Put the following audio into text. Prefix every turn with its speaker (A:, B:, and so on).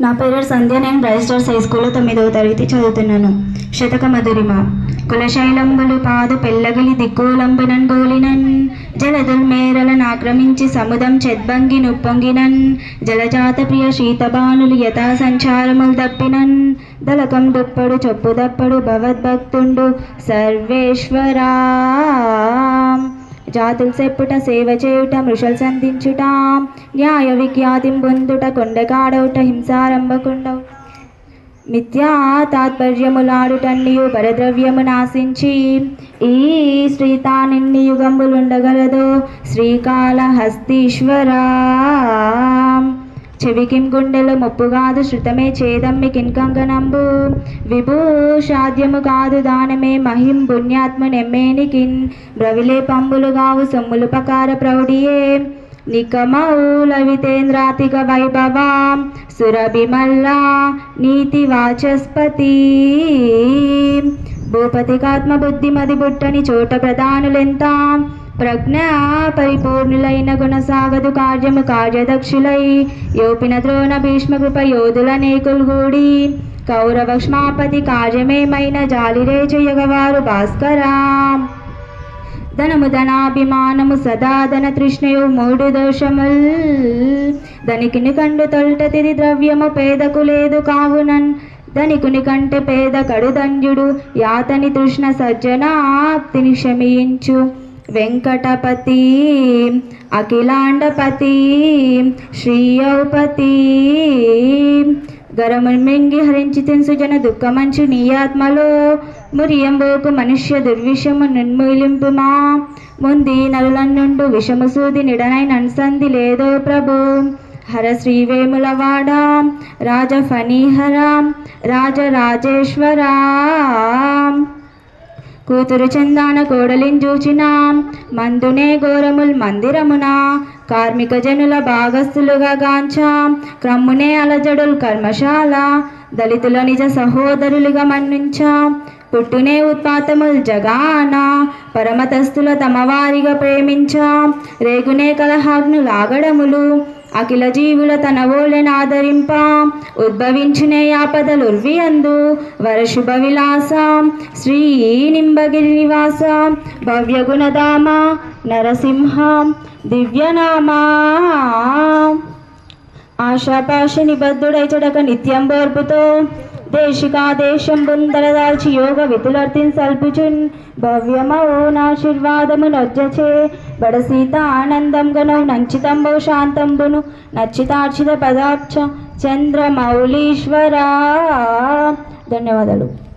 A: నా పేరు సంధ్య. నేను రైస్టర్స్ హై స్కూల్లో 9వ తరగతి చదువుతున్నాను. శతక మధురిమ. కులశైలంబులు పాదు పెళ్ళగిలి దిక్కులంబునన్ గోలినన్ జలదుల్మేరలను ఆక్రమించి సముదం చెద్బంగి నుప్పొంగినన్ జలజాత ప్రియ శీతబానులు యథా సంచారములు దప్పినన్ దళకం దుప్పడు చొప్పు దప్పడు భగవద్భక్తుండు సర్వేశ్వరా. జాతులు చెప్పుట సేవ చేయుట మృషలు సంధించుట న్యాయ విఖ్యాతిం పొందుట కొండకాడవుట హింసారంభకుండవు మిథ్యా తాత్పర్యములాడుటన్నియు పరద్రవ్యము నాశించి ఈ శ్రీతానిన్ని యుగంబులుండగలదో శ్రీకాళహస్తీశ్వరా. చెవికిం గుండెలో మొప్పు కాదు శృతమే చేదమ్మి కిన్కంగనంబు విభూషాద్యము కాదు దానమే మహిం పుణ్యాత్మ నెమ్మేనికిన్ బ్రవిలే పంబులు గావు సొమ్ములు పకార ప్రౌఢియే నికమౌలవితేంద్రాతిక వైభవాం సురభిమల్లా నీతి వాచస్పతి. భూపతికాత్మ బుద్ధిమది బుట్టని చోట ప్రధానులెంత ప్రజ్ఞా పరిపూర్ణులైన గుణసాగదు కార్యము కార్యదక్షులై యోపిన ద్రోణ భీష్మ కృప యోధులనేకులు గూడి కౌరవక్ష్మాపతి కార్యమేమైన జాలిరే చేయగవారు భాస్కరా. ధనము ధనాభిమానము సదాధన తృష్ణయు మూడు దోషముల్ ధనికుని కండు తొల్టతిది ద్రవ్యము పేదకు లేదు కావునన్ ధనికుని కంటే పేద కడుదండ్యుడు యాతని తృష్ణ సజ్జనాప్తిని శమించు వెంకటపతి అఖిలాండపతి శ్రీయౌపతి. గరమును మింగి హరించి తిన్సు జన దుఃఖమంచు నీ ఆత్మలో మురియంబోకు మనుష్య దుర్విషము నిర్మూలింపుమా ముంది నరులన్నుండు విషము సూది నిడనై నన్సంది లేదో ప్రభు. హర శ్రీవేములవాడ రాజ ఫణీహర రాజరాజేశ్వరా. కూతురు చందాన కోడలించూచిన మందునే ఘోరముల్ మందిరమున కార్మిక జనుల భాగస్థులుగా గాంచా క్రమ్మునే అలజడుల్ కర్మశాల దళితుల నిజ సహోదరులుగా మన్నించా పుట్టునే ఉత్పాతముల్ జగాన పరమతస్థుల తమవారిగా ప్రేమించా రేగునే కలహాగ్నులాగడములు అఖిల జీవుల తనవోలెనాదరింప ఉద్భవించునే ఆపదలుర్వియందు వరశుభ విలాస శ్రీ నింబగిరి నివాస భవ్య గుణధామ నరసింహ దివ్యనామా. ఆశాపాశ నిబద్ధుడై చెడక నిత్యం బోర్పుతో దేశికాదేశం బుందరదాల్చి యోగ వితులర్తిన్ సల్పుచున్ భవ్యమౌనాశీర్వాదము నొజ్జచే బడసీత ఆనందం గనౌ నంచితంబౌ శాంతంబును నచ్చితార్చిత పదాక్ష చంద్రమౌళీశ్వరా. ధన్యవాదాలు.